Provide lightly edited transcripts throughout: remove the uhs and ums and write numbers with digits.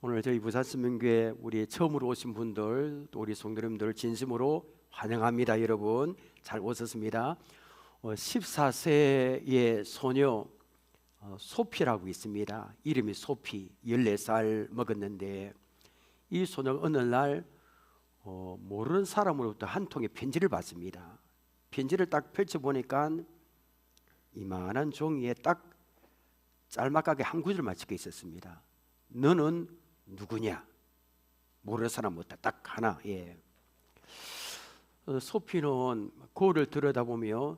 오늘 저희 부산스명교회 우리 처음으로 오신 분들, 또 우리 성도님들 진심으로 환영합니다. 여러분 잘 오셨습니다. 14세의 소녀 소피라고 있습니다. 이름이 소피, 14살 먹었는데 이 소녀가 어느 날 모르는 사람으로부터 한 통의 편지를 받습니다. 편지를 딱 펼쳐보니까 이만한 종이에 딱 짤막하게 한 구절만 적혀 있었습니다. 너는 누구냐? 모르는 사람부터 딱 하나. 소피는 거울을 들여다보며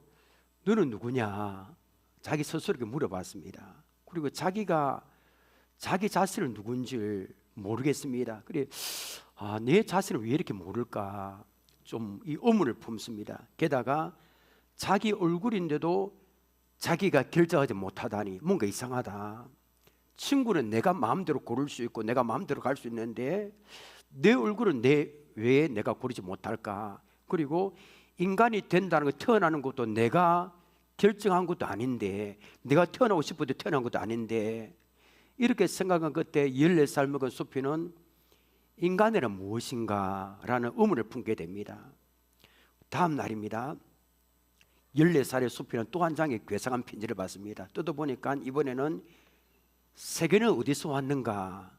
너는 누구냐? 자기 스스로에게 물어봤습니다. 그리고 자기가 자기 자신을 누군지 모르겠습니다. 그래, 내 자신을 왜 이렇게 모를까? 좀 이 의문을 품습니다. 게다가 자기 얼굴인데도 자기가 결정하지 못하다니 뭔가 이상하다. 친구는 내가 마음대로 고를 수 있고 내가 마음대로 갈 수 있는데 내 얼굴은 왜 내가 고르지 못할까? 그리고 인간이 된다는 거, 태어나는 것도 내가 결정한 것도 아닌데, 내가 태어나고 싶을 때 태어난 것도 아닌데, 이렇게 생각한 그때 14살 먹은 소피는 인간이란 무엇인가 라는 의문을 품게 됩니다. 다음 날입니다. 14살의 소피는 또 한 장의 괴상한 편지를 받습니다. 뜯어보니까 이번에는 세계는 어디서 왔는가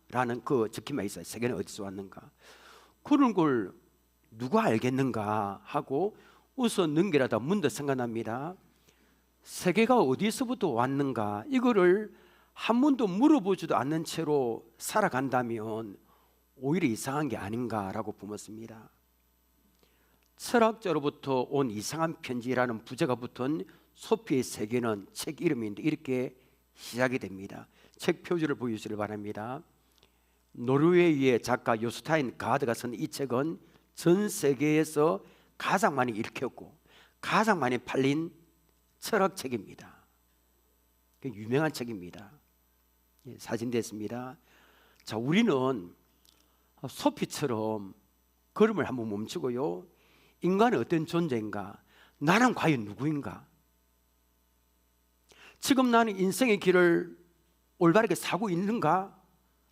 라는 그 적힘만 있어요. 세계는 어디서 왔는가, 그런 걸 누가 알겠는가 하고 우선 넘기려다 문득 생각납니다. 세계가 어디서부터 왔는가, 이거를 한 번도 물어보지도 않는 채로 살아간다면 오히려 이상한 게 아닌가라고 품었습니다. 철학자로부터 온 이상한 편지라는 부제가 붙은 소피의 세계는 책 이름인데 이렇게 시작이 됩니다. 책 표지를 보여주시길 바랍니다. 노르웨이의 작가 요스타인 가드가 쓴 이 책은 전 세계에서 가장 많이 읽혔고 가장 많이 팔린 철학책입니다. 유명한 책입니다. 사진 됐습니다. 자, 우리는 소피처럼 걸음을 한번 멈추고요, 인간은 어떤 존재인가, 나는 과연 누구인가, 지금 나는 인생의 길을 올바르게 사고 있는가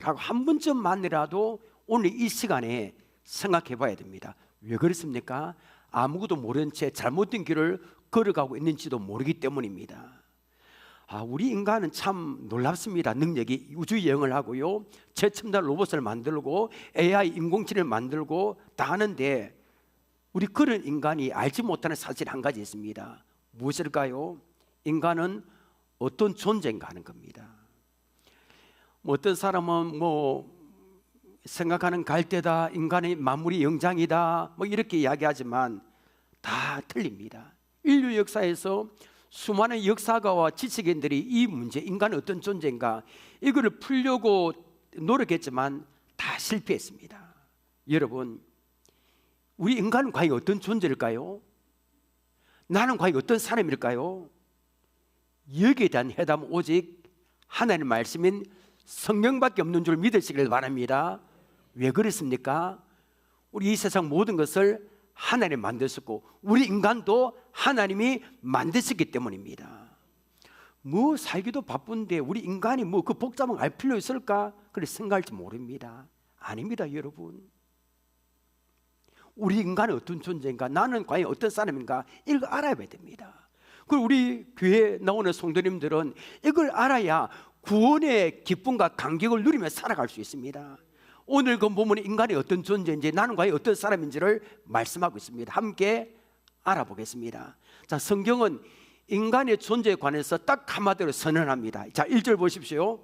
라고 한 번쯤만이라도 오늘 이 시간에 생각해 봐야 됩니다. 왜 그렇습니까? 아무것도 모른 채 잘못된 길을 걸어가고 있는지도 모르기 때문입니다. 우리 인간은 참 놀랍습니다. 능력이 우주 여행을 하고요, 최첨단 로봇을 만들고 AI 인공지능을 만들고 다 하는데 우리 그런 인간이 알지 못하는 사실 한 가지 있습니다. 무엇일까요? 인간은 어떤 존재인가 하는 겁니다. 어떤 사람은 생각하는 갈대다, 인간의 만물이 영장이다 이렇게 이야기하지만 다 틀립니다. 인류 역사에서 수많은 역사가와 지식인들이 이 문제, 인간은 어떤 존재인가, 이거를 풀려고 노력했지만 다 실패했습니다. 여러분, 우리 인간은 과연 어떤 존재일까요? 나는 과연 어떤 사람일까요? 여기에 대한 해답은 오직 하나님의 말씀인 성경밖에 없는 줄 믿으시길 바랍니다. 왜 그렇습니까? 우리 이 세상 모든 것을 하나님이 만드셨고 우리 인간도 하나님이 만드셨기 때문입니다. 살기도 바쁜데 우리 인간이 그 복잡한 걸 알 필요 있을까? 그렇게 생각할지 모릅니다. 아닙니다, 여러분. 우리 인간은 어떤 존재인가, 나는 과연 어떤 사람인가, 이걸 알아야 됩니다. 그리고 우리 교회에 나오는 성도님들은 이걸 알아야 구원의 기쁨과 감격을 누리며 살아갈 수 있습니다. 오늘 그 본문에 인간이 어떤 존재인지, 나는 과연 어떤 사람인지를 말씀하고 있습니다. 함께 알아보겠습니다. 자, 성경은 인간의 존재에 관해서 딱 한마디로 선언합니다. 자, 1절 보십시오.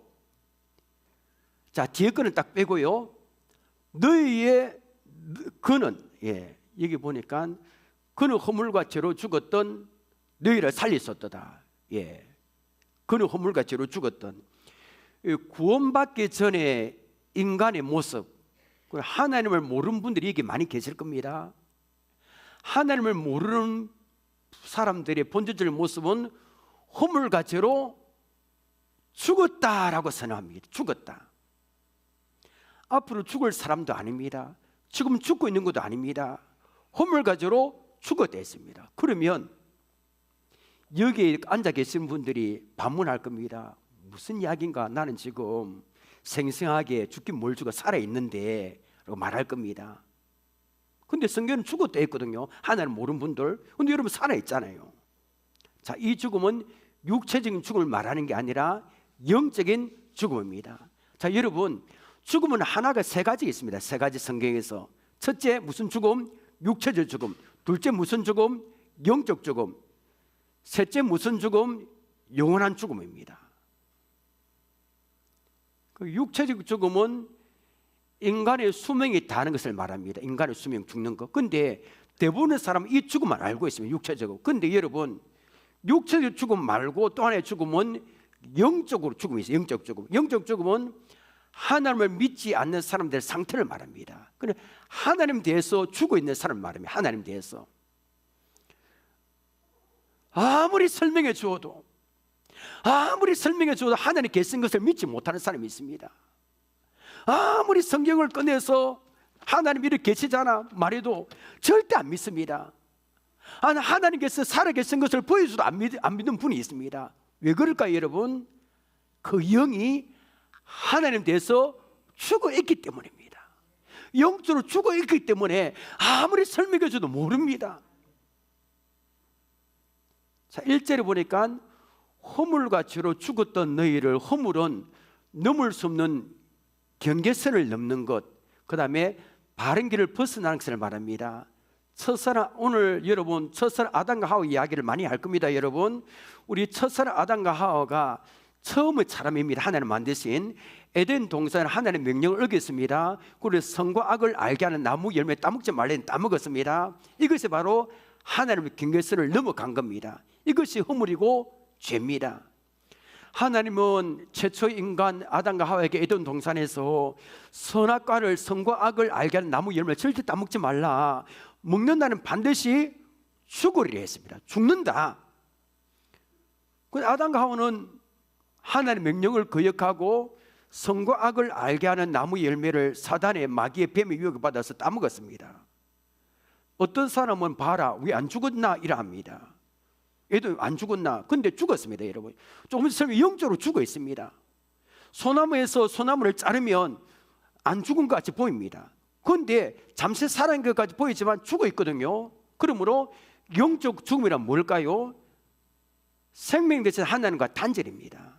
자, 뒤에 거는 딱 빼고요, 너희의 그는, 여기 보니까 그는 허물과 죄로 죽었던 너희를 살리셨도다. 그는 허물과 죄로 죽었던, 구원받기 전에 인간의 모습, 하나님을 모르는 분들이 여기 많이 계실 겁니다. 하나님을 모르는 사람들의 본질적인 모습은 허물과 죄로 죽었다라고 선언합니다. 죽었다. 앞으로 죽을 사람도 아닙니다. 지금 죽고 있는 것도 아닙니다. 허물과 죄로 죽었다 했습니다. 그러면 여기에 앉아 계신 분들이 반문할 겁니다. 무슨 이야기인가? 나는 지금 생생하게 죽긴 뭘 죽어 살아있는데 라고 말할 겁니다. 근데 성경은 죽었다 했거든요. 하나님 모르는 분들. 근데 여러분 살아있잖아요. 자, 이 죽음은 육체적인 죽음을 말하는 게 아니라 영적인 죽음입니다. 자, 여러분, 죽음은 하나가 세 가지 있습니다. 세 가지 성경에서. 첫째 무슨 죽음? 육체적 죽음. 둘째 무슨 죽음? 영적 죽음. 셋째 무슨 죽음? 영원한 죽음입니다. 그 육체적 죽음은 인간의 수명이 다하는 것을 말합니다. 인간의 수명 죽는 것. 근데 대부분의 사람은 이 죽음만 알고 있습니다. 육체적으로. 근데 여러분, 육체적 죽음 말고 또 하나의 죽음은 영적으로 죽음이 있어요. 영적 죽음. 영적 죽음은 하나님을 믿지 않는 사람들의 상태를 말합니다. 근데 하나님 대해서 죽어 있는 사람을 말합니다. 하나님 대해서 아무리 설명해 주어도 하나님 계신 것을 믿지 못하는 사람이 있습니다. 아무리 성경을 꺼내서 하나님 이렇게 계시잖아 말해도 절대 안 믿습니다. 하나님께서 살아계신 것을 보여줘도 안 믿는 분이 있습니다. 왜 그럴까요, 여러분? 그 영이 하나님 대해서 죽어 있기 때문입니다. 영적으로 죽어 있기 때문에 아무리 설명해줘도 모릅니다. 자, 1절에 보니까 허물과 죄로 죽었던 너희를, 허물은 넘을 수 없는 경계선을 넘는 것, 그 다음에 바른 길을 벗어나는 것을 말합니다. 첫사람, 오늘 여러분 첫사람 아담과 하와 이야기를 많이 할 겁니다. 여러분, 우리 첫사람 아담과 하와가 처음의 사람입니다. 하나님 만드신 에덴 동산에 하나님의 명령을 어겼습니다. 그래서 선과 악을 알게 하는 나무 열매 따먹지 말라는 따먹었습니다. 이것이 바로 하나님의 경계선을 넘어간 겁니다. 이것이 허물이고 죄입니다. 하나님은 최초 인간 아담과 하와에게 에덴 동산에서 선악과를, 선과 악을 알게 하는 나무 열매 절대 따먹지 말라, 먹는다는 반드시 죽으리라 했습니다. 죽는다. 그런데 아담과 하와는 하나님의 명령을 거역하고 선과 악을 알게 하는 나무 열매를 사단의, 마귀의, 뱀의 유혹을 받아서 따먹었습니다. 어떤 사람은 봐라 왜 안 죽었나 이라 합니다. 얘도 안 죽었나? 근데 죽었습니다. 여러분, 조금 있으면 영적으로 죽어 있습니다. 소나무에서 소나무를 자르면 안 죽은 것 같이 보입니다. 그런데 잠시 살아있는 것 같이 보이지만 죽어 있거든요. 그러므로 영적 죽음이란 뭘까요? 생명 대신 하나님과 단절입니다.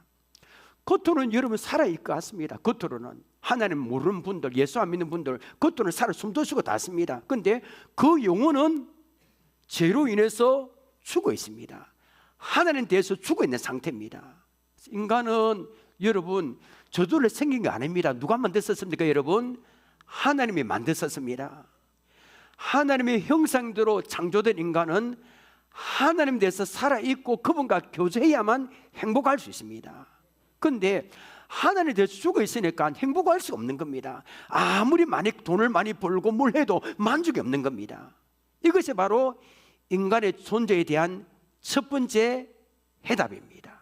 겉으로는 여러분 살아있을 것 같습니다. 겉으로는 하나님 모르는 분들, 예수 안 믿는 분들 겉으로는 살아 숨도 쉬고 다 씁니다. 그런데 그 영혼은 죄로 인해서 죽어 있습니다. 하나님 대해서 죽어 있는 상태입니다. 인간은 여러분 저절로 생긴 게 아닙니다. 누가 만드셨습니까? 여러분, 하나님이 만드셨습니다. 하나님의 형상대로 창조된 인간은 하나님 대해서 살아있고 그분과 교제해야만 행복할 수 있습니다. 그런데 하나님 대해서 죽어 있으니까 행복할 수 없는 겁니다. 아무리 많이 돈을 많이 벌고 뭘 해도 만족이 없는 겁니다. 이것이 바로 인간의 존재에 대한 첫 번째 해답입니다.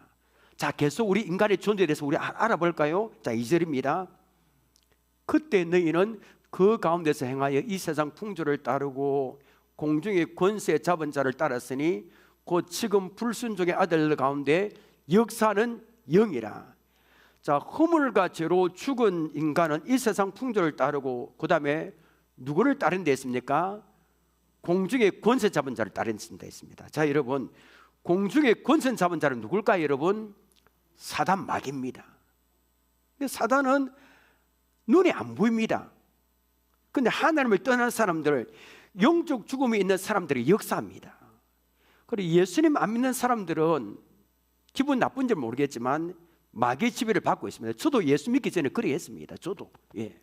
자, 계속 우리 인간의 존재에 대해서 우리 알아볼까요? 자, 2절입니다. 그때 너희는 그 가운데서 행하여 이 세상 풍조를 따르고 공중의 권세 잡은 자를 따랐으니 곧 지금 불순종의 아들 가운데 역사는 영이라. 자, 허물과 죄로 죽은 인간은 이 세상 풍조를 따르고 그 다음에 누구를 따른 데 있습니까? 공중의 권세 잡은 자를 따른 데 있습니다. 자, 여러분, 공중의 권세 잡은 자는 누굴까요? 여러분, 사단 마귀입니다. 사단은 눈에 안 보입니다. 그런데 하나님을 떠난 사람들, 영적 죽음이 있는 사람들이 역사합니다. 그리고 예수님 안 믿는 사람들은 기분 나쁜 줄 모르겠지만 마귀의 지배를 받고 있습니다. 저도 예수 믿기 전에 그래 했습니다. 저도. 예.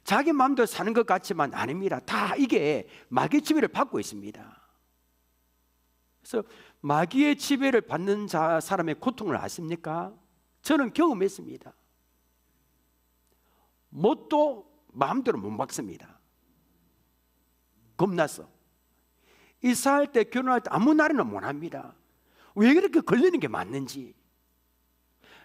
자기 마음대로 사는 것 같지만 아닙니다. 다 이게 마귀의 지배를 받고 있습니다. 그래서 마귀의 지배를 받는 사람의 고통을 아십니까? 저는 경험했습니다. 뭣도 마음대로 못 박습니다. 겁나서. 이사할 때, 결혼할 때 아무 날이나 못 합니다. 왜 그렇게 걸리는 게 맞는지.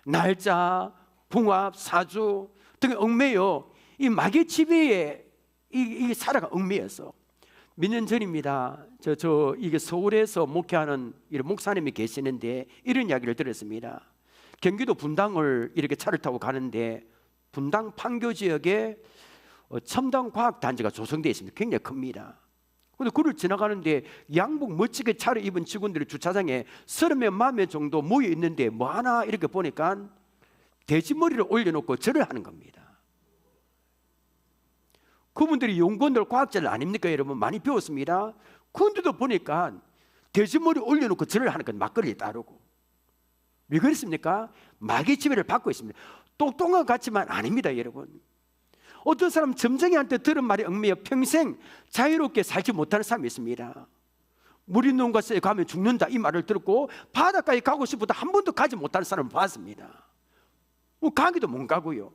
날짜, 궁합, 사주 등에 얽매여 이 마귀의 지배에 이 살아가 얽매여서 몇 년 전입니다. 이게 서울에서 목회하는 이런 목사님이 계시는데 이런 이야기를 들었습니다. 경기도 분당을 이렇게 차를 타고 가는데 분당 판교 지역에 첨단과학단지가 조성되어 있습니다. 굉장히 큽니다. 그런데 그를 지나가는데 양복 멋지게 차를 입은 직원들이 주차장에 30명, 40명 정도 모여 있는데 뭐 하나 이렇게 보니까 돼지머리를 올려놓고 절을 하는 겁니다. 그분들이 연구원들 과학자들 아닙니까 여러분? 많이 배웠습니다. 그런데도 보니까 돼지머리 올려놓고 절을 하는 건 막걸리 따르고. 왜 그랬습니까? 마귀 지배를 받고 있습니다. 똑똑한 것 같지만 아닙니다 여러분. 어떤 사람 점쟁이한테 들은 말에 얽매여 평생 자유롭게 살지 못하는 사람이 있습니다. 물 있는 곳에 가면 죽는다 이 말을 들었고 바닷가에 가고 싶어도 한 번도 가지 못하는 사람을 봤습니다. 뭐 가기도 못 가고요.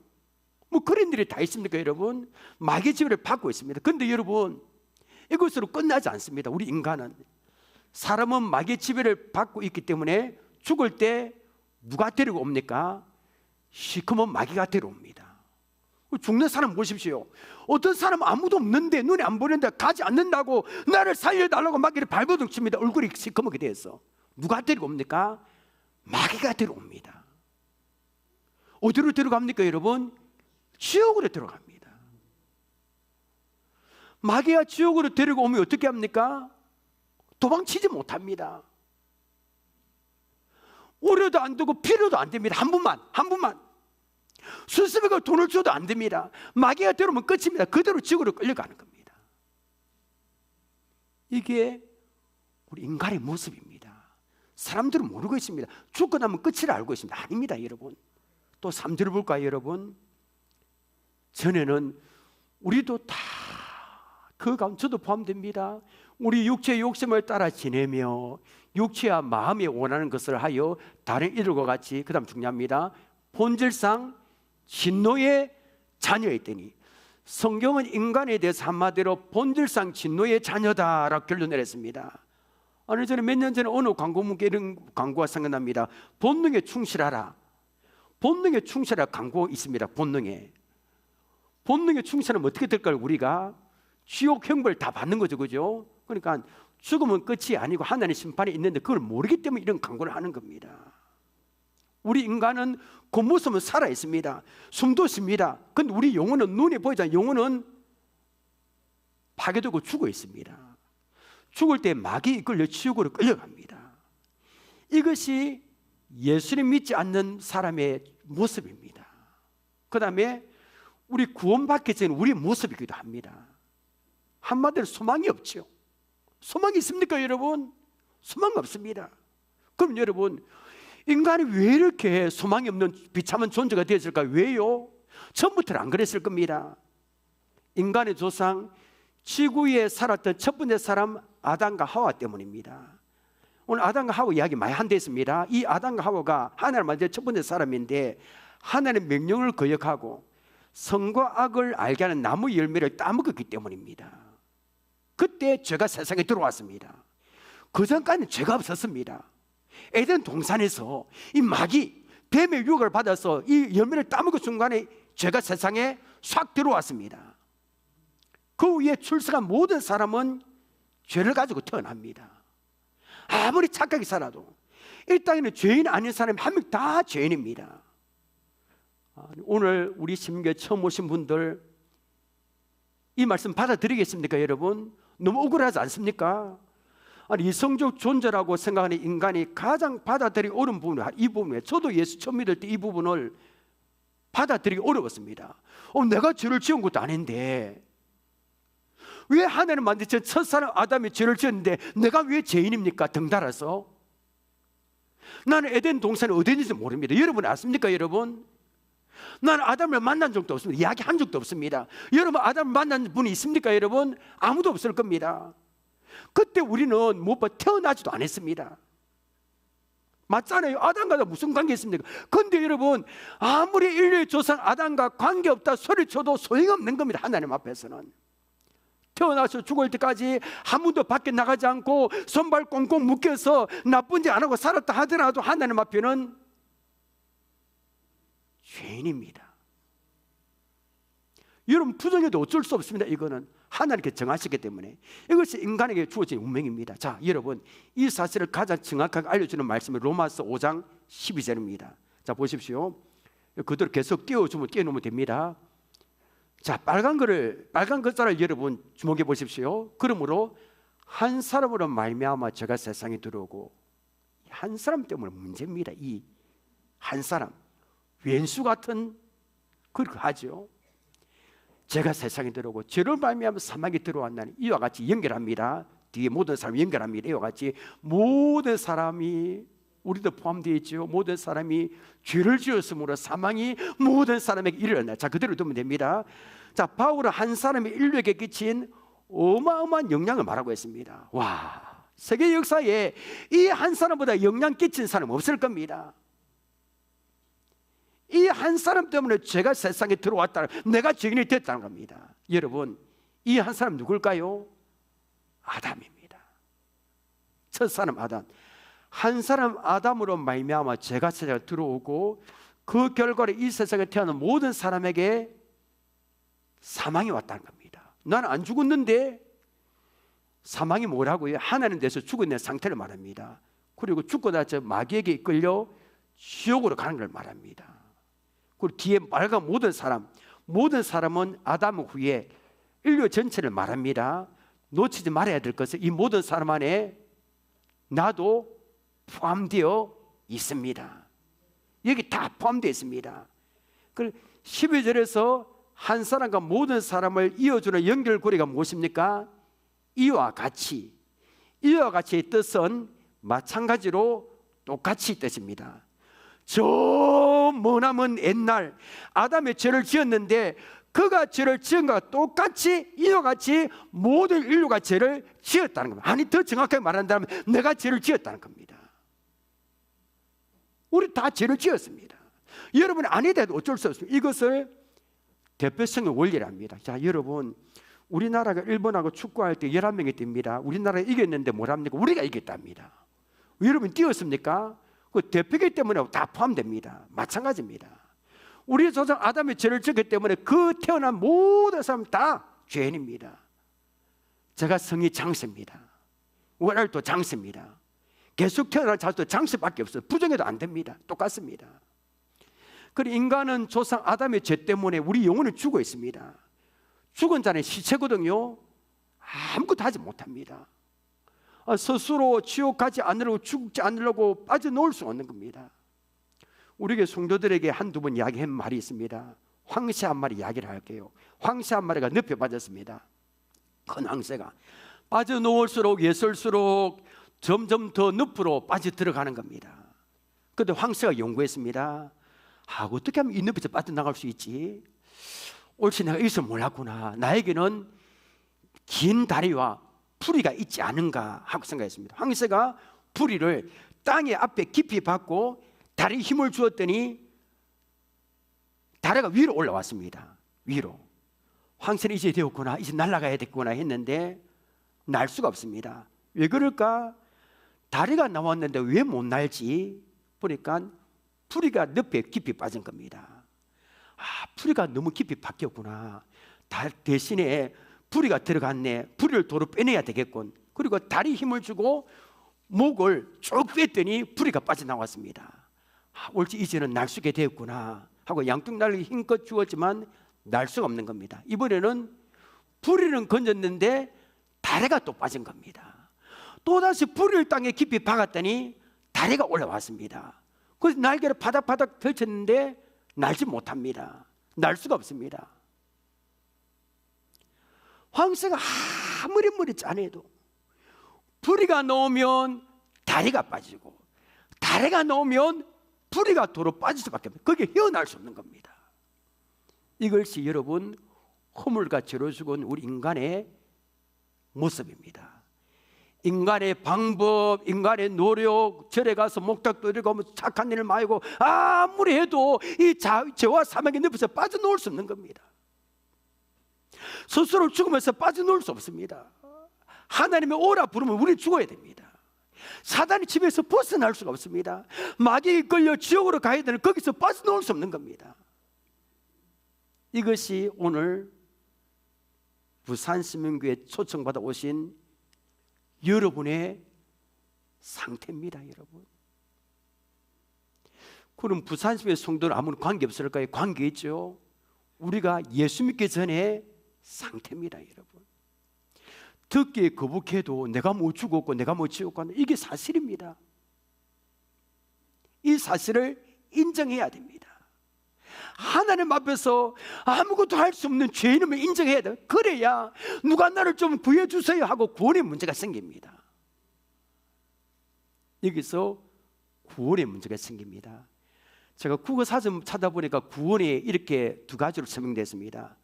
뭐 그런 일이 다 있습니까 여러분? 마귀 지배를 받고 있습니다. 그런데 여러분 이것으로 끝나지 않습니다. 우리 인간은 사람은 마귀 지배를 받고 있기 때문에 죽을 때 누가 데리고 옵니까? 시커먼 마귀가 데려옵니다. 죽는 사람 보십시오. 어떤 사람은 아무도 없는데 눈에 안 보이는데 가지 않는다고 나를 살려달라고 마귀를 발버둥 칩니다. 얼굴이 시커멓게 돼서 누가 데리고 옵니까? 마귀가 데려옵니다. 어디로 데려갑니까 여러분? 지옥으로 들어갑니다. 마귀가 지옥으로 데리고 오면 어떻게 합니까? 도망치지 못합니다. 오려도 안 되고 필요도 안 됩니다. 한 분만 수습이가 돈을 줘도 안 됩니다. 마귀가 들어오면 끝입니다. 그대로 지옥으로 끌려가는 겁니다. 이게 우리 인간의 모습입니다. 사람들은 모르고 있습니다. 죽고 나면 끝을 알고 있습니다. 아닙니다 여러분. 또 3절을 볼까요 여러분? 전에는 우리도 다 그 가운데 저도 포함됩니다. 우리 육체의 욕심을 따라 지내며 육체와 마음이 원하는 것을 하여 다른 이들과 같이, 그 다음 중요합니다, 본질상 진노의 자녀였더니, 성경은 인간에 대해서 한마디로 본질상 진노의 자녀다라고 결론 내렸습니다. 어느 전에 몇 년 전에 어느 광고문께 이런 광고가 생각납니다. 본능에 충실하라. 본능에 충실하라 광고 있습니다. 본능에 충실하면 어떻게 될까요? 우리가 지옥 형벌 다 받는 거죠, 그죠? 그러니까 죽으면 끝이 아니고 하나님의 심판이 있는데 그걸 모르기 때문에 이런 광고를 하는 겁니다. 우리 인간은 겉모습은 살아 있습니다. 숨도 쉽니다. 그런데 우리 영혼은 눈에 보이잖아요. 영혼은 파괴되고 죽어 있습니다. 죽을 때 마귀 이끌려 지옥으로 끌려갑니다. 이것이 예수님 믿지 않는 사람의 모습입니다. 그 다음에 우리 구원받기 전에 우리의 모습이기도 합니다. 한마디로 소망이 없죠. 소망이 있습니까 여러분? 소망 없습니다. 그럼 여러분, 인간이 왜 이렇게 소망이 없는 비참한 존재가 되었을까요? 왜요? 처음부터는 안 그랬을 겁니다. 인간의 조상 지구 위에 살았던 첫 번째 사람 아담과 하와 때문입니다. 오늘 아담과 하와 이야기 많이 한데 있습니다. 이 아담과 하와가 하나님을 만든 첫 번째 사람인데 하나님의 명령을 거역하고 선과 악을 알게 하는 나무 열매를 따먹었기 때문입니다. 그때 죄가 세상에 들어왔습니다. 그 전까지는 죄가 없었습니다. 에덴 동산에서 이 마귀 뱀의 유혹을 받아서 이 열매를 따먹은 순간에 죄가 세상에 싹 들어왔습니다. 그 위에 출생한 모든 사람은 죄를 가지고 태어납니다. 아무리 착하게 살아도 이 땅에는 죄인 아닌 사람이 한 명 다 죄인입니다. 오늘 우리 심교에 처음 오신 분들 이 말씀 받아들이겠습니까 여러분? 너무 억울하지 않습니까? 아니, 이성적 존재라고 생각하는 인간이 가장 받아들이기 어려운 부분이 이 부분이에요. 저도 예수 처음 믿을 때 이 부분을 받아들이기 어려웠습니다. 내가 죄를 지은 것도 아닌데 왜 하나님 만드신 첫사람 아담이 죄를 지었는데 내가 왜 죄인입니까? 덩달아서 나는 에덴 동산이 어딘지 모릅니다. 여러분 아십니까 여러분? 나는 아담을 만난 적도 없습니다. 이야기한 적도 없습니다. 여러분 아담을 만난 분이 있습니까 여러분? 아무도 없을 겁니다. 그때 우리는 무엇보다 태어나지도 않았습니다. 맞잖아요. 아담과 무슨 관계 있습니까? 그런데 여러분 아무리 인류의 조상 아담과 관계없다 소리쳐도 소용없는 겁니다. 하나님 앞에서는. 태어나서 죽을 때까지 한 번도 밖에 나가지 않고 손발 꽁꽁 묶여서 나쁜 짓 안 하고 살았다 하더라도 하나님 앞에는 죄인입니다. 여러분 부정해도 어쩔 수 없습니다. 이거는 하나님께 정하시기 때문에 이것이 인간에게 주어진 운명입니다. 자, 여러분 이 사실을 가장 정확하게 알려주는 말씀이 로마서 5장 12절입니다. 자, 보십시오. 그대로 계속 띄워놓으면 됩니다. 자, 빨간 글자를 여러분 주목해 보십시오. 그러므로 한 사람으로 말미암아 죄가 세상에 들어오고, 한 사람 때문에 문제입니다. 이 한 사람, 왼수 같은 그렇게 하죠. 죄가 세상에 들어오고 죄를 말미암아 사망이 들어왔나니, 이와 같이 연결합니다. 뒤에 모든 사람이 연결합니다. 이와 같이 모든 사람이, 우리도 포함되어 있죠. 모든 사람이 죄를 지었으므로 사망이 모든 사람에게 이르렀나. 자, 그대로 두면 됩니다. 자, 바울은 한 사람의 인류에게 끼친 어마어마한 영향을 말하고 있습니다. 와, 세계 역사에 이 한 사람보다 영향 끼친 사람 없을 겁니다. 이 한 사람 때문에 죄가 세상에 들어왔다, 내가 죄인이 됐다는 겁니다. 여러분, 이 한 사람 누굴까요? 아담입니다. 첫 사람 아담. 한 사람 아담으로 말미암아 죄가 세상에 들어오고, 그 결과로 이 세상에 태어난 모든 사람에게 사망이 왔다는 겁니다. 나는 안 죽었는데, 사망이 뭐라고요? 하나님 대해서 죽어있는 상태를 말합니다. 그리고 죽고 나서 마귀에게 이끌려 지옥으로 가는 걸 말합니다. 그리고 뒤에 말한 모든 사람은 아담 후에 인류 전체를 말합니다. 놓치지 말아야 될 것은 이 모든 사람 안에 나도 포함되어 있습니다. 여기 다 포함되어 있습니다. 12절에서 한 사람과 모든 사람을 이어주는 연결고리가 무엇입니까? 이와 같이의 뜻은 마찬가지로 똑같이 뜻입니다. 저 머나먼 옛날 아담의 죄를 지었는데, 그가 죄를 지은 것과 똑같이 이와 같이 모든 인류가 죄를 지었다는 겁니다. 아니, 더 정확하게 말한다면 내가 죄를 지었다는 겁니다. 우리 다 죄를 지었습니다. 여러분이 아니더라도 어쩔 수 없습니다. 이것을 대표성의 원리랍니다. 자, 여러분, 우리나라가 일본하고 축구할 때 11명이 뜁니다. 우리나라가 이겼는데 뭐랍니까? 우리가 이겼답니다. 여러분 뛰었습니까? 그 대표기 때문에 다 포함됩니다. 마찬가지입니다. 우리 조상 아담의 죄를 지었기 때문에 그 태어난 모든 사람 다 죄인입니다. 제가 성이 장세입니다. 월알도 장세입니다. 계속 태어난 자도 장세밖에 없어요. 부정해도 안 됩니다. 똑같습니다. 그리고 인간은 조상 아담의 죄 때문에 우리 영혼은 죽어 있습니다. 죽은 자는 시체거든요. 아무것도 하지 못합니다. 스스로 지옥 가지 않으려고, 죽지 않으려고 빠져놓을 수 없는 겁니다. 우리에게 성도들에게 한두 번 이야기한 말이 있습니다. 황새 한 마리 이야기를 할게요. 황새 한 마리가 늪에 빠졌습니다. 큰 황새가 빠져놓을수록 예설수록 점점 더 늪으로 빠져들어가는 겁니다. 그런데 황새가 연구했습니다. 어떻게 하면 이 늪에서 빠져나갈 수 있지? 옳지, 내가 이것을 몰랐구나. 나에게는 긴 다리와 부리가 있지 않은가 하고 생각했습니다. 황새가 부리를 땅의 앞에 깊이 박고 다리에 힘을 주었더니 다리가 위로 올라왔습니다. 위로. 황새는 이제 되었구나, 이제 날아가야 되겠구나 했는데 날 수가 없습니다. 왜 그럴까? 다리가 나왔는데 왜 못 날지 보니까 부리가 늪에 깊이 빠진 겁니다. 부리가 너무 깊이 박혔구나. 대신에 부리가 들어갔네. 부리를 도로 빼내야 되겠군. 그리고 다리 힘을 주고 목을 쭉 뺐더니 부리가 빠져나왔습니다. 옳지, 이제는 날 수 있게 되었구나 하고 양쪽날개 힘껏 주었지만 날 수가 없는 겁니다. 이번에는 부리는 건졌는데 다리가 또 빠진 겁니다. 또다시 부리를 땅에 깊이 박았더니 다리가 올라왔습니다. 그래서 날개를 바닥바닥 펼쳤는데 날지 못합니다. 날 수가 없습니다. 황새가 아무리 짜내도 부리가 놓으면 다리가 빠지고, 다리가 놓으면 부리가 도로 빠질 수밖에 없어요. 거기에 헤어날 수 없는 겁니다. 이것이 여러분 허물과 죄로 죽은 우리 인간의 모습입니다. 인간의 방법, 인간의 노력, 절에 가서 목탁도 들고 착한 일을 마이고 아무리 해도 이 죄와 사망의 늪에서 빠져나올 수 없는 겁니다. 스스로 죽으면서 빠져나올 수 없습니다. 하나님의 오라 부르면 우리 죽어야 됩니다. 사단의 집에서 벗어날 수가 없습니다. 마귀에 끌려 지옥으로 가야 되는, 거기서 빠져나올 수 없는 겁니다. 이것이 오늘 부산시민교회 초청받아 오신 여러분의 상태입니다. 여러분, 그럼 부산심의 성도는 아무런 관계 없을까요? 관계 있죠. 우리가 예수 믿기 전에 상태입니다, 여러분. 듣기에 거북해도 내가 못 죽었고 내가 못 지었고 이게 사실입니다. 이 사실을 인정해야 됩니다. 하나님 앞에서 아무것도 할 수 없는 죄인임을 인정해야 돼요. 그래야 누가 나를 좀 구해주세요 하고 구원의 문제가 생깁니다. 여기서 구원의 문제가 생깁니다. 제가 국어사전 찾아보니까 구원이 이렇게 두 가지로 설명됐습니다.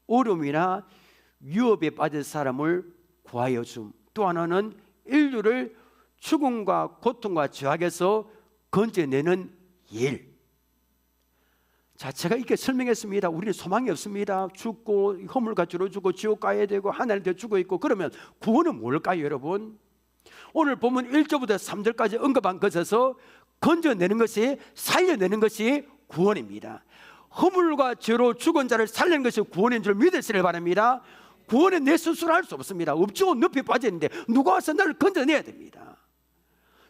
어려움이나 위협에 빠진 사람을 구하여 줌, 또 하나는 인류를 죽음과 고통과 죄악에서 건져내는 일. 자, 제가 이렇게 설명했습니다. 우리는 소망이 없습니다. 죽고 허물과 죄로 죽고 지옥 가야 되고 하나님한테 죽어 있고. 그러면 구원은 뭘까요, 여러분? 오늘 보면 1절부터 3절까지 언급한 것에서 건져내는 것이, 살려내는 것이 구원입니다. 허물과 죄로 죽은 자를 살리는 것이 구원인 줄 믿으시길 바랍니다. 구원은 내 스스로 할 수 없습니다. 업주고 늪에 빠졌는데 누가 와서 나를 건져내야 됩니다.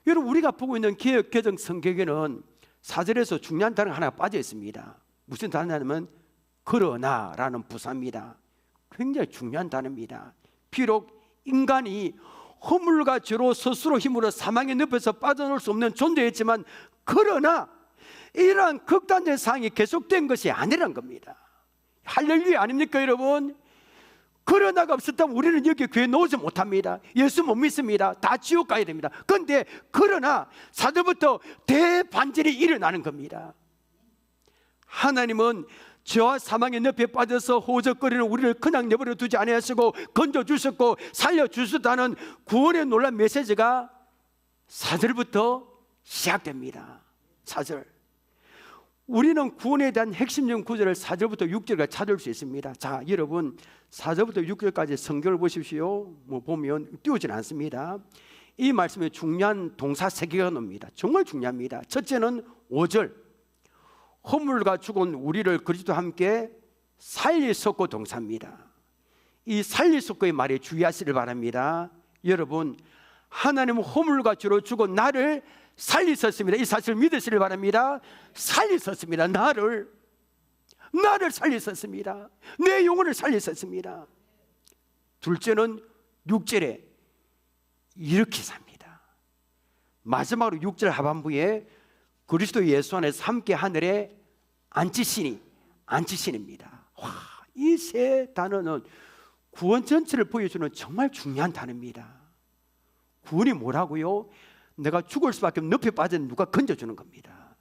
여러분, 우리가 보고 있는 개역 개정 성경에는 4절에서 중요한 단어가 하나 빠져 있습니다. 무슨 단어냐면 그러나라는 부사입니다. 굉장히 중요한 단어입니다. 비록 인간이 허물과 죄로 스스로 힘으로 사망의 늪에서 빠져나올 수 없는 존재였지만, 그러나 이러한 극단적인 상황이 계속된 것이 아니란 겁니다. 할렐루야 아닙니까, 여러분? 그러나가 없었다면 우리는 여기 교회에 나오지 못합니다. 예수 못 믿습니다. 다 지옥 가야 됩니다. 그런데 그러나 4절부터 대반전이 일어나는 겁니다. 하나님은 죄와 사망의 늪에 빠져서 호적거리는 우리를 그냥 내버려 두지 아니하시고 건져주셨고 살려주셨다는 구원의 놀라운 메시지가 4절부터 시작됩니다. 4절. 우리는 구원에 대한 핵심적 구절을 4절부터 6절까지 찾을 수 있습니다. 자, 여러분 4절부터 6절까지 성경을 보십시오. 보면 띄우진 않습니다. 이 말씀에 중요한 동사 3개가 나옵니다. 정말 중요합니다. 첫째는 5절. 허물과 죽은 우리를 그리스도와 함께 살리셨고 동사입니다. 이 살리셨고의 말에 주의하시길 바랍니다. 여러분, 하나님은 허물과 죄로 죽은 나를 살리셨습니다. 이 사실을 믿으시길 바랍니다. 살리셨습니다. 나를 살리셨습니다. 내 영혼을 살리셨습니다. 둘째는 6절에 이렇게 삽니다. 마지막으로 6절 하반부에 그리스도 예수 안에서 함께 하늘에 앉히시니입니다. 이 세 단어는 구원 전체를 보여주는 정말 중요한 단어입니다. 구원이 뭐라고요? 내가 죽을 수밖에 없는 늪에 빠진 누가 건져주는 겁니다.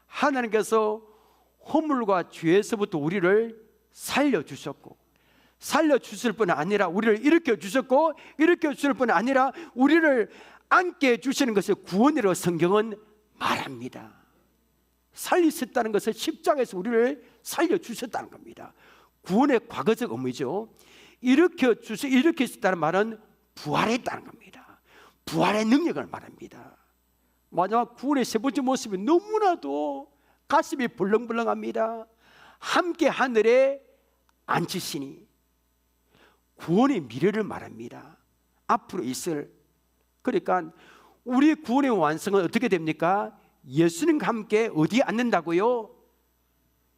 하나님께서 허물과 죄에서부터 우리를 살려주셨고, 살려주실 뿐 아니라 우리를 일으켜주셨고, 일으켜주실 뿐 아니라 우리를 앉게 해주시는 것이 구원이라고 성경은 말합니다. 살리셨다는 것은 십자가에서 우리를 살려주셨다는 겁니다. 구원의 과거적 의미죠. 일으키셨다는 말은 부활했다는 겁니다. 부활의 능력을 말합니다. 마지막 구원의 세 번째 모습이 너무나도 가슴이 벌렁벌렁합니다. 함께 하늘에 앉히시니, 구원의 미래를 말합니다. 앞으로 있을. 그러니까 우리 구원의 완성은 어떻게 됩니까? 예수님과 함께 어디에 앉는다고요?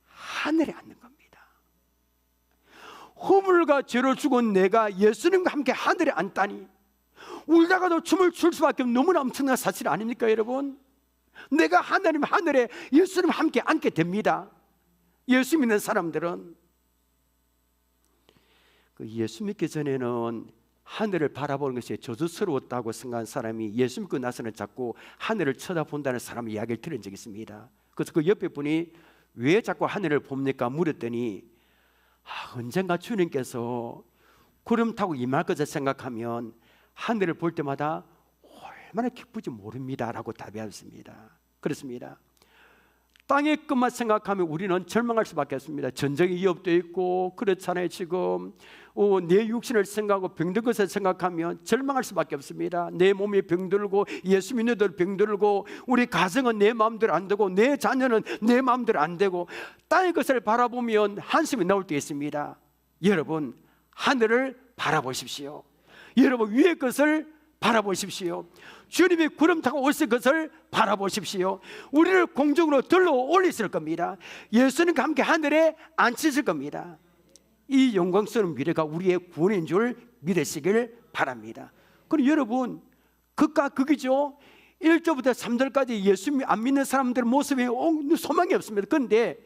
하늘에 앉는 겁니다. 허물과 죄로 죽은 내가 예수님과 함께 하늘에 앉다니, 울다가도 춤을 출 수밖에 없는 너무나 엄청난 사실 아닙니까, 여러분? 내가 하나님 하늘에 예수님과 함께 앉게 됩니다. 예수 믿는 사람들은. 예수 믿기 전에는 하늘을 바라보는 것이 저주스러웠다고 생각한 사람이 예수 믿고 나서는 자꾸 하늘을 쳐다본다는 사람의 이야기를 들은 적이 있습니다. 그래서 그 옆에 분이 왜 자꾸 하늘을 봅니까? 물었더니 언젠가 주님께서 구름 타고 임할 것을 생각하면 하늘을 볼 때마다 얼마나 기쁘지 모릅니다 라고 답했습니다. 그렇습니다. 땅의 것만 생각하면 우리는 절망할 수밖에 없습니다. 전쟁의 위협도 있고 그렇잖아요. 지금 내 육신을 생각하고 병든 것을 생각하면 절망할 수밖에 없습니다. 내 몸이 병들고 예수 믿는 들 병들고 우리 가정은 내 마음대로 안 되고 내 자녀는 내 마음대로 안 되고 땅의 것을 바라보면 한숨이 나올 때 있습니다. 여러분, 하늘을 바라보십시오. 여러분, 위의 것을 바라보십시오. 주님이 구름 타고 오실 것을 바라보십시오. 우리를 공중으로 들러 올리실 겁니다. 예수님과 함께 하늘에 앉히실 겁니다. 이 영광스러운 미래가 우리의 구원인 줄 믿으시길 바랍니다. 그럼 여러분, 극과 극이죠. 1절부터 3절까지 예수 안 믿는 사람들의 모습이 소망이 없습니다. 그런데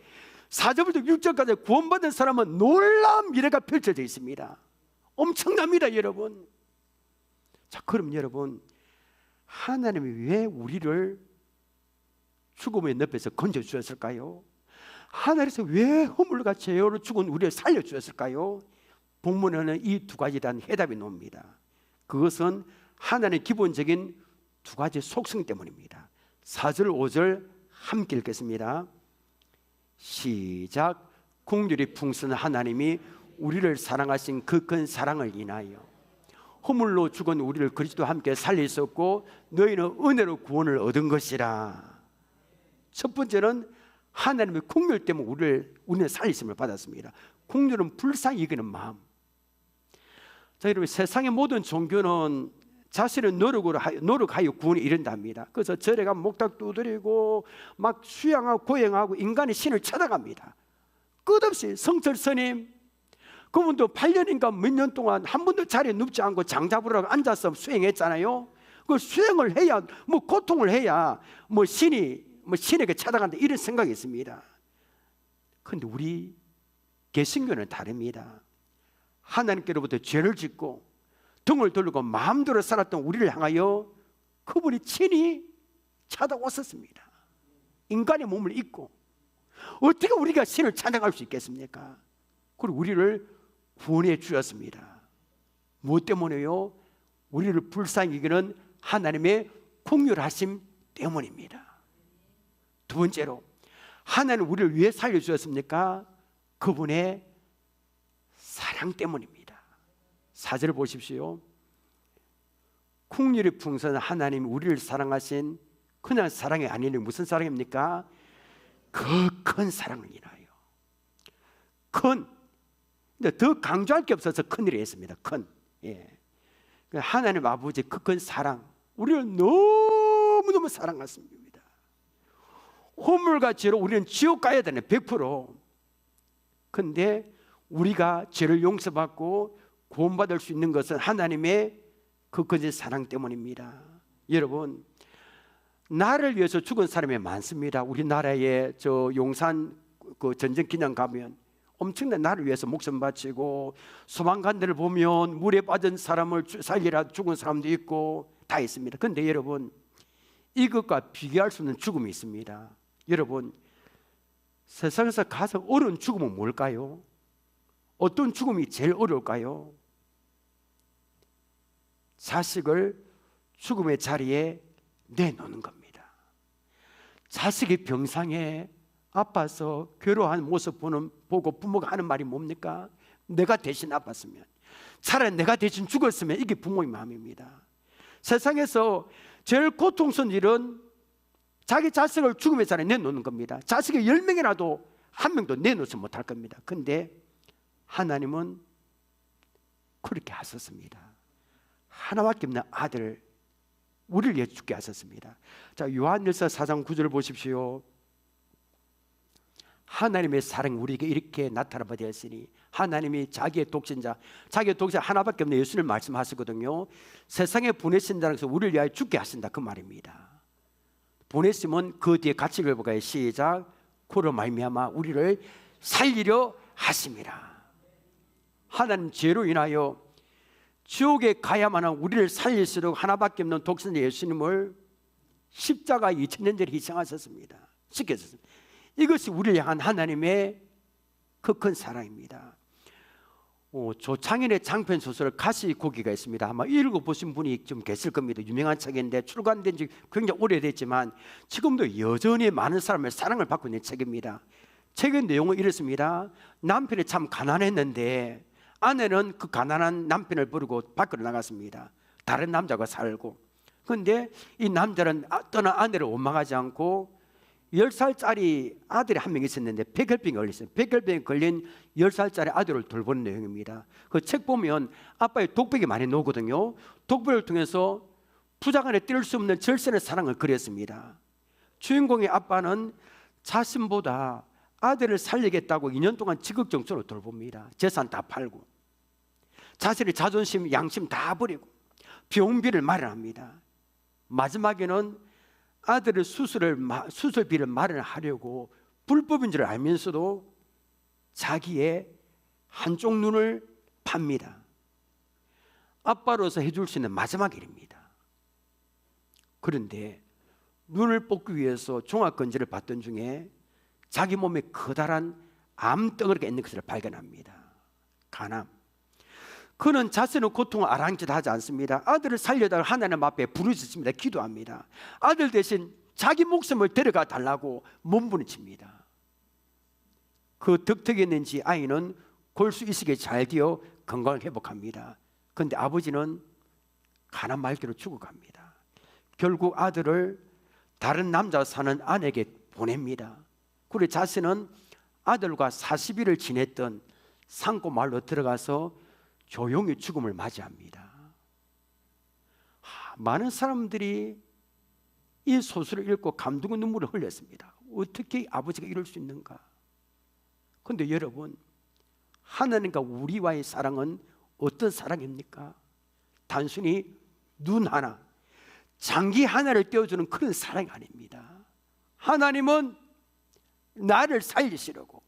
4절부터 6절까지 구원받은 사람은 놀라운 미래가 펼쳐져 있습니다. 엄청납니다, 여러분. 자, 그럼 여러분, 하나님이 왜 우리를 죽음의 늪에서 건져주셨을까요? 하늘에서 왜 허물과 죄로 죽은 우리를 살려주셨을까요? 본문에는 이 두 가지에 대한 해답이 나옵니다. 그것은 하나님의 기본적인 두 가지 속성 때문입니다. 4절, 5절 함께 읽겠습니다. 시작. 긍휼이 풍성한 하나님이 우리를 사랑하신 그 큰 사랑을 인하여 허물로 죽은 우리를 그리스도와 함께 살리셨고 너희는 은혜로 구원을 얻은 것이라. 첫 번째는 하나님의 긍휼 때문에 우리는 살리심을 받았습니다. 긍휼은 불쌍히 여기는 마음. 자, 여러분, 세상의 모든 종교는 자신의 노력하여 구원에 이른답니다. 그래서 절에 가면 목탁 두드리고 막 수양하고 고행하고 인간의 신을 찾아갑니다. 끝없이 성철 스님, 그분도 8년인가 몇 년 동안 한 번도 자리에 눕지 않고 장 잡으라고 앉아서 수행했잖아요. 그 수행을 해야, 고통을 해야 신에게 찾아간다, 이런 생각이 있습니다. 그런데 우리 개신교는 다릅니다. 하나님께로부터 죄를 짓고 등을 돌리고 마음대로 살았던 우리를 향하여 그분이 친히 찾아왔었습니다. 인간의 몸을 입고 어떻게 우리가 신을 찬양할 수 있겠습니까? 그리고 우리를 구원해 주셨습니다. 무엇 때문에요? 우리를 불쌍히 여기는 하나님의 긍휼하심 때문입니다. 두 번째로, 하나님 우리를 왜 살려주셨습니까? 그분의 사랑 때문입니다. 4절을 보십시오. 긍휼이 풍성한 하나님 우리를 사랑하신 그냥 사랑이 아니니 무슨 사랑입니까? 그 큰 사랑을 인하여. 큰, 근데 더 강조할 게 없어서 큰이라 했습니다. 큰. 예. 하나님 아버지 그 큰 사랑, 우리를 너무너무 사랑하십니다. 허물과 죄로 우리는 지옥 가야 되네, 100%. 근데 우리가 죄를 용서받고 구원받을 수 있는 것은 하나님의 그 큰 사랑 때문입니다. 여러분, 나를 위해서 죽은 사람이 많습니다. 우리나라에 저 용산 그 전쟁 기념 가면 엄청난 나를 위해서 목숨 바치고, 소방관들을 보면 물에 빠진 사람을 살리라 죽은 사람도 있고 다 있습니다. 그런데 여러분, 이것과 비교할 수 없는 죽음이 있습니다. 여러분, 세상에서 가장 어려운 죽음은 뭘까요? 어떤 죽음이 제일 어려울까요? 자식을 죽음의 자리에 내놓는 겁니다. 자식이 병상에 아파서 괴로워하는 모습 보고 부모가 하는 말이 뭡니까? 내가 대신 아팠으면, 차라리 내가 대신 죽었으면, 이게 부모의 마음입니다. 세상에서 제일 고통스러운 일은 자기 자식을 죽음의 자리에 내놓는 겁니다. 자식이 10명이라도 한 명도 내놓지 못할 겁니다. 그런데 하나님은 그렇게 하셨습니다. 하나밖에 없는 아들, 우리를 위해 죽게 하셨습니다. 자, 요한일서 4장 9절 보십시오. 하나님의 사랑이 우리에게 이렇게 나타나게 되었으니, 하나님이 자기의 독생자 하나밖에 없는 예수를 말씀하시거든요. 세상에 보내신다는 것은 우리를 위하여 죽게 하신다, 그 말입니다. 보냈으면 그 뒤에 같이 읽어볼까요? 시작. 그로 말미암아 우리를 살리려 하심이라. 하나님 죄로 인하여 지옥에 가야만 한 우리를 살릴수록 하나밖에 없는 독생자 예수님을 십자가 2000년 전에 희생하셨습니다. 시켰습니다. 이것이 우리를 향한 하나님의 그 큰 사랑입니다. 조창인의 장편 소설 가시고기가 있습니다. 아마 읽어보신 분이 좀 계실 겁니다. 유명한 책인데 출간된 지 굉장히 오래됐지만 지금도 여전히 많은 사람의 사랑을 받고 있는 책입니다. 책의 내용은 이렇습니다. 남편이 참 가난했는데 아내는 그 가난한 남편을 버리고 밖으로 나갔습니다. 다른 남자가 살고. 그런데 이 남자는 떠난 아내를 원망하지 않고 10살짜리 아들이 한 명 있었는데 백혈병에 걸렸어요. 백혈병에 걸린 10살짜리 아들을 돌보는 내용입니다. 그 책 보면 아빠의 독백이 많이 나오거든요. 독백을 통해서 부자간에 뗄 수 없는 절선의 사랑을 그렸습니다. 주인공의 아빠는 자신보다 아들을 살리겠다고 2년 동안 지극정성으로 돌봅니다. 재산 다 팔고 자신의 자존심, 양심 다 버리고 병비를 마련합니다. 마지막에는 아들의 수술비를 마련하려고 불법인 줄 알면서도 자기의 한쪽 눈을 팝니다. 아빠로서 해줄 수 있는 마지막 일입니다. 그런데 눈을 뽑기 위해서 종합건조를 받던 중에 자기 몸에 커다란 암덩어리가 있는 것을 발견합니다. 간암. 그는 자신의 고통을 아랑곳하지 않습니다. 아들을 살려다가 하나님 앞에 부르짖습니다. 기도합니다. 아들 대신 자기 목숨을 데려가 달라고 몸부림칩니다. 그 덕택이었는지 아이는 골수 이식에 잘 되어 건강을 회복합니다. 그런데 아버지는 간암 말기로 죽어갑니다. 결국 아들을 다른 남자 사는 아내에게 보냅니다. 그리고 자신은 아들과 40일을 지냈던 상고 마을로 들어가서 조용히 죽음을 맞이합니다. 많은 사람들이 이 소설을 읽고 감동의 눈물을 흘렸습니다. 어떻게 아버지가 이럴 수 있는가? 그런데 여러분, 하나님과 우리와의 사랑은 어떤 사랑입니까? 단순히 눈 하나, 장기 하나를 떼어주는 그런 사랑이 아닙니다. 하나님은 나를 살리시려고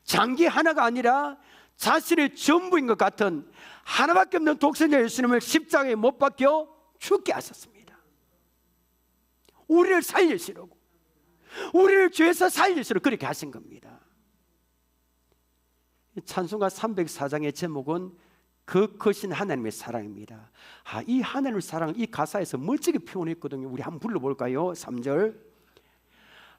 장기 하나가 아니라 자신의 전부인 것 같은 하나밖에 없는 독생자 예수님을 십자가에 못 박혀 죽게 하셨습니다. 우리를 살리시려고, 우리를 죄에서 살리시려고 그렇게 하신 겁니다. 찬송가 304장의 제목은 그 크신 하나님의 사랑입니다. 이 하나님의 사랑을 이 가사에서 멋지게 표현했거든요. 우리 한번 불러볼까요? 3절.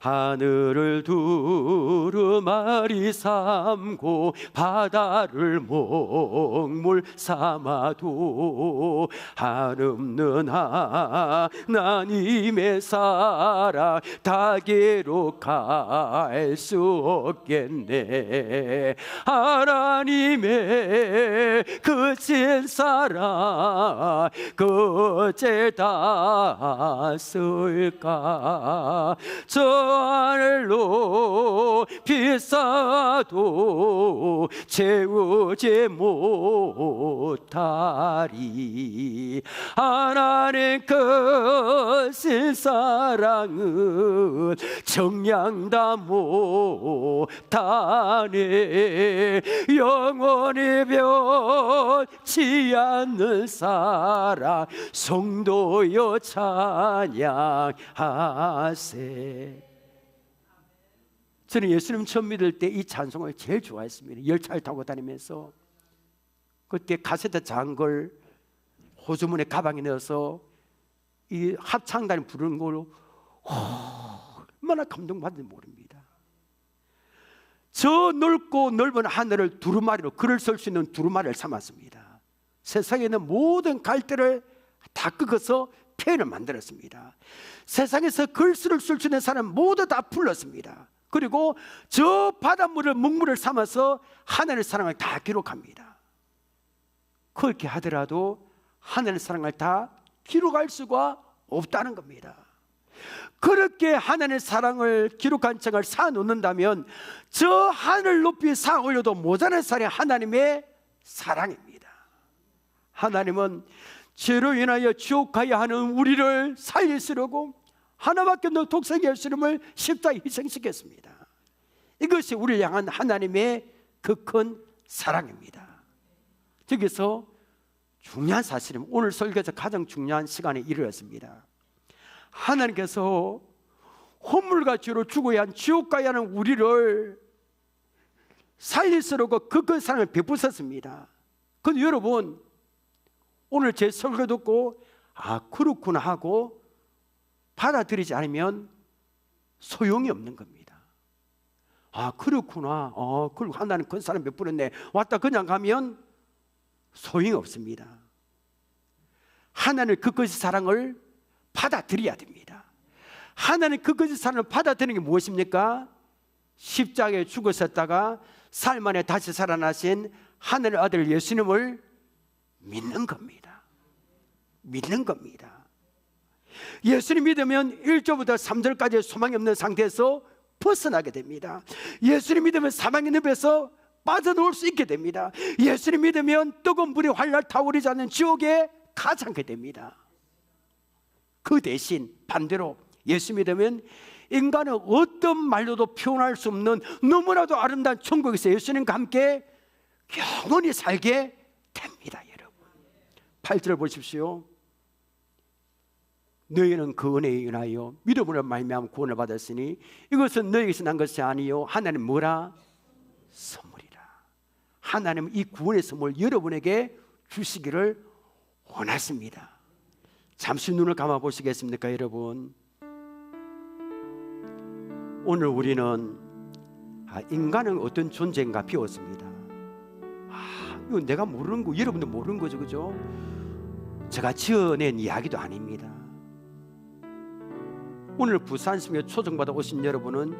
하늘을 두루마리 삼고 바다를 먹물 삼아도 한없는 하나님의 사랑 다게로 갈 수 없겠네. 하나님의 그친 사랑 그제 닿았을까. 저 하늘로 비싸도 채우지 못하리. 하나님 크신 사랑은 정량다 못하네. 영원히 변치 않는 사랑 성도여 찬양하세. 저는 예수님 처음 믿을 때 이 찬송을 제일 좋아했습니다. 열차를 타고 다니면서 그때 카세트 장걸 호주머니 가방에 넣어서 이 합창단이 부르는 걸로 얼마나 감동받는지 모릅니다. 저 넓고 넓은 하늘을 두루마리로 글을 쓸 수 있는 두루마리를 삼았습니다. 세상에 있는 모든 갈대를 다 꺾어서 펜을 만들었습니다. 세상에서 글씨를 쓸 수 있는 사람 모두 다 불렀습니다. 그리고 저 바닷물을 먹물을 삼아서 하나님의 사랑을 다 기록합니다. 그렇게 하더라도 하나님의 사랑을 다 기록할 수가 없다는 겁니다. 그렇게 하나님의 사랑을 기록한 책을 쌓아놓는다면 저 하늘 높이 쌓아 올려도 모자란 사랑이 하나님의 사랑입니다. 하나님은 죄로 인하여 지옥 가야 하는 우리를 살리시려고 하나밖에 없는 독생자 예수님을 십자가에 희생시켰습니다. 이것이 우리를 향한 하나님의 그 큰 사랑입니다. 여기서 중요한 사실은 오늘 설교에서 가장 중요한 시간에 이르렀습니다. 하나님께서 혼물과 죄로 죽어야 한 지옥 가야 하는 우리를 살리시려고 그 큰 사랑을 베푸셨습니다. 그런데 여러분, 오늘 제 설교 듣고 그렇구나 하고 받아들이지 않으면 소용이 없는 겁니다. 그렇구나. 그리고 하나님 큰 사랑 베풀었네. 왔다 그냥 가면 소용이 없습니다. 하나님의 그 큰 사랑을 받아들여야 됩니다. 하나님 그 거짓 사랑을 받아들이는 게 무엇입니까? 십자가에 죽으셨다가 사흘 만에 다시 살아나신 하늘의 아들 예수님을 믿는 겁니다. 믿는 겁니다. 예수님 믿으면 1절부터 3절까지 소망이 없는 상태에서 벗어나게 됩니다. 예수님 믿으면 사망의 늪에서 빠져나올 수 있게 됩니다. 예수님 믿으면 뜨거운 불이 활활 타오르지 않는 지옥에 가지 않게 됩니다. 그 대신 반대로 예수 믿으면 인간은 어떤 말로도 표현할 수 없는 너무나도 아름다운 천국에서 예수님과 함께 영원히 살게 됩니다. 여러분 8절 보십시오. 너희는 그 은혜에 인하여 믿음으로 말미암아 구원을 받았으니 이것은 너희에게서 난 것이 아니요 하나님 뭐라? 선물이라. 하나님은 이 구원의 선물 여러분에게 주시기를 원하십니다. 잠시 눈을 감아 보시겠습니까 여러분? 오늘 우리는 인간은 어떤 존재인가 배웠습니다. 이거 내가 모르는 거, 여러분도 모르는 거죠, 그죠? 제가 지어낸 이야기도 아닙니다. 오늘 부산시에 초청받아 오신 여러분은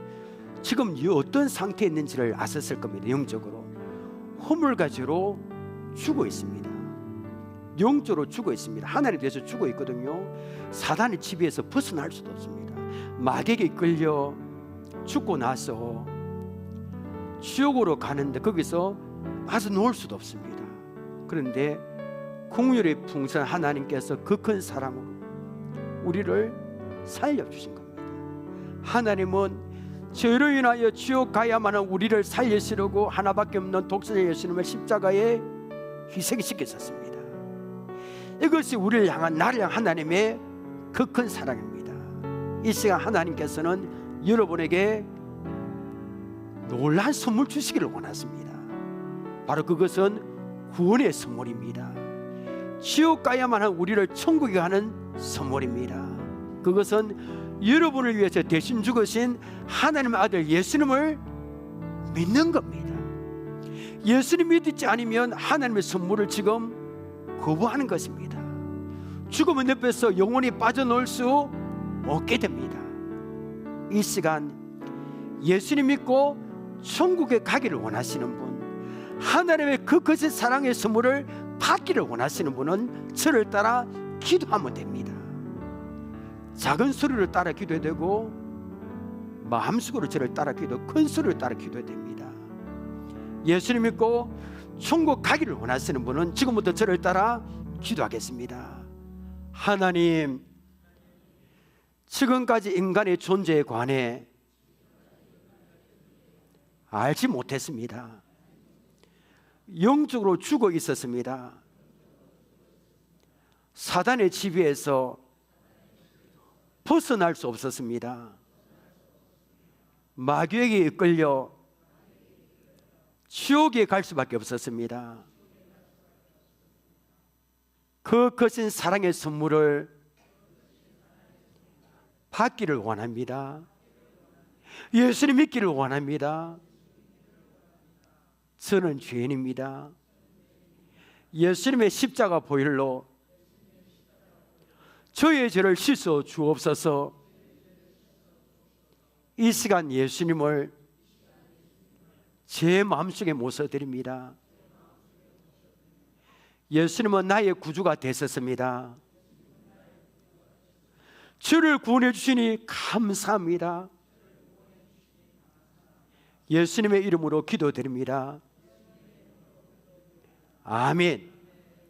지금 어떤 상태에 있는지를 아셨을 겁니다. 영적으로 허물가지로 죽어 있습니다. 영적으로 죽어 있습니다. 하나님에 대해서 죽어 있거든요. 사단의 지배에서 벗어날 수도 없습니다. 마귀에게 끌려 죽고 나서 지옥으로 가는데 거기서 와서 놓을 수도 없습니다. 그런데 긍휼의 풍성한 하나님께서 그 큰 사랑으로 우리를 살려주신 겁니다. 하나님은 죄로 인하여 지옥 가야만 한 우리를 살리시려고 하나밖에 없는 독생자 예수님을 십자가에 희생시키셨습니다. 이것이 우리를 향한, 나를 향한 하나님의 그 큰 사랑입니다. 이 시간 하나님께서는 여러분에게 놀라운 선물 주시기를 원하십니다. 바로 그것은 구원의 선물입니다. 지옥 가야만 한 우리를 천국에 가는 선물입니다. 그것은 여러분을 위해서 대신 죽으신 하나님의 아들 예수님을 믿는 겁니다. 예수님 믿지 않으면 하나님의 선물을 지금 거부하는 것입니다. 죽음의 늪에서 영원히 빠져나올 수 없게 됩니다. 이 시간 예수님 믿고 천국에 가기를 원하시는 분, 하나님의 그 거짓 사랑의 선물을 받기를 원하시는 분은 저를 따라 기도하면 됩니다. 작은 소리를 따라 기도해야 되고 마음속으로 저를 따라 기도, 큰 소리를 따라 기도해야 됩니다. 예수님 믿고 천국 가기를 원하시는 분은 지금부터 저를 따라 기도하겠습니다. 하나님, 지금까지 인간의 존재에 관해 알지 못했습니다. 영적으로 죽어 있었습니다. 사단의 지배에서 벗어날 수 없었습니다. 마귀에게 이끌려 지옥에 갈 수밖에 없었습니다. 그 거친 사랑의 선물을 받기를 원합니다. 예수님 믿기를 원합니다. 저는 죄인입니다. 예수님의 십자가 보혈로 저의 죄를 씻어 주옵소서. 이 시간 예수님을 제 마음속에 모셔드립니다. 예수님은 나의 구주가 되셨습니다. 저를 구원해 주시니 감사합니다. 예수님의 이름으로 기도드립니다. 아멘.